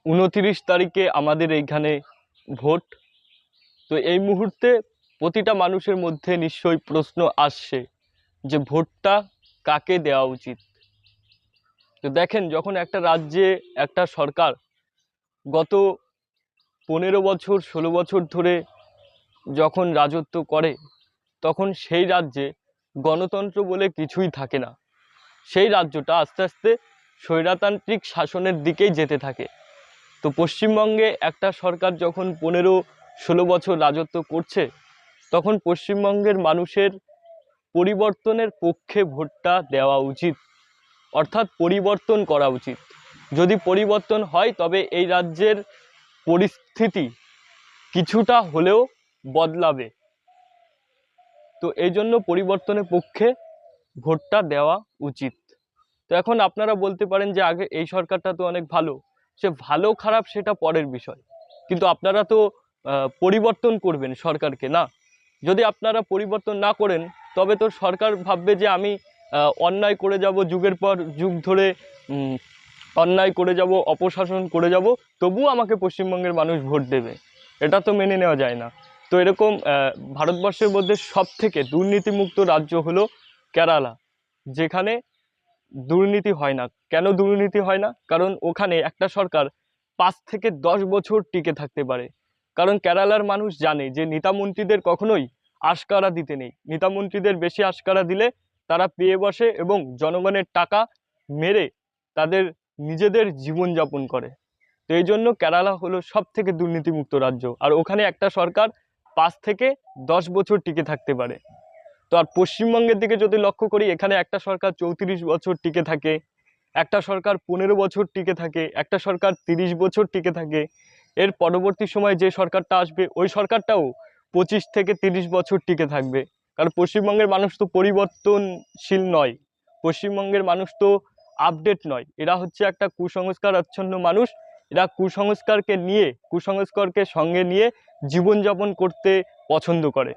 29 তারিখে আমাদের এইখানে ভোট। তো এই মুহূর্তে প্রতিটা মানুষের মধ্যে নিশ্চয়ই প্রশ্ন আসছে যে ভোটটা কাকে দেওয়া উচিত। তো দেখেন, যখন একটা রাজ্যে একটা সরকার গত 15 বছর 16 বছর ধরে যখন রাজত্ব করে, তখন সেই রাজ্যে গণতন্ত্র বলে কিছুই থাকে না। সেই রাজ্যটা আস্তে আস্তে স্বৈরতান্ত্রিক শাসনের দিকেই যেতে থাকে। তো পশ্চিমবঙ্গে একটা সরকার যখন 15-16 বছর রাজত্ব করছে, তখন পশ্চিমবঙ্গের মানুষের পরিবর্তনের পক্ষে ভোটটা দেওয়া উচিত, অর্থাৎ পরিবর্তন করা উচিত। যদি পরিবর্তন হয় তবে এই রাজ্যের পরিস্থিতি কিছুটা হলেও বদলাবে। তো এই জন্য পরিবর্তনের পক্ষে ভোটটা দেওয়া উচিত। তো এখন আপনারা বলতে পারেন যে আগে এই সরকারটা তো অনেক ভালো, সে ভালো খারাপ সেটা পরের বিষয়, কিন্তু আপনারা তো পরিবর্তন করবেন সরকারকে না। যদি আপনারা পরিবর্তন না করেন তবে তো সরকার ভাববে যে আমি অন্যায় করে যাব, যুগের পর যুগ ধরে অন্যায় করে যাব, অপশাসন করে যাব, তবুও আমাকে পশ্চিমবঙ্গের মানুষ ভোট দেবে। এটা তো মেনে নেওয়া যায় না। তো এরকম ভারতবর্ষের মধ্যে সবথেকে দুর্নীতিমুক্ত রাজ্য হলো কেরালা, যেখানে দুর্নীতি হয় না। কেন দুর্নীতি হয় না? কারণ ওখানে একটা সরকার 5 থেকে 10 বছর টিকে থাকতে পারে। কারণ কেরালার মানুষ জানে যে নেতামন্ত্রীদের কখনোই আশকারা দিতে নেই। নেতামন্ত্রীদের বেশি আশকারা দিলে তারা পেয়ে বসে এবং জনগণের টাকা মেরে তাদের নিজেদের জীবনযাপন করে। তো এই জন্য কেরালা হলো সব থেকে দুর্নীতিমুক্ত রাজ্য, আর ওখানে একটা সরকার 5 থেকে 10 বছর টিকে থাকতে পারে। তো আর পশ্চিমবঙ্গের দিকে যদি লক্ষ্য করি, এখানে একটা সরকার 34 বছর টিকে থাকে, একটা সরকার 15 বছর টিকে থাকে, একটা সরকার 30 বছর টিকে থাকে। এর পরবর্তী সময় যে সরকারটা আসবে ওই সরকারটাও 25 থেকে 30 বছর টিকে থাকবে। কারণ পশ্চিমবঙ্গের মানুষ তো পরিবর্তনশীল নয়, পশ্চিমবঙ্গের মানুষ তো আপডেট নয়। এরা হচ্ছে একটা কুসংস্কার আচ্ছন্ন মানুষ। এরা কুসংস্কারকে সঙ্গে নিয়ে জীবনযাপন করতে পছন্দ করে।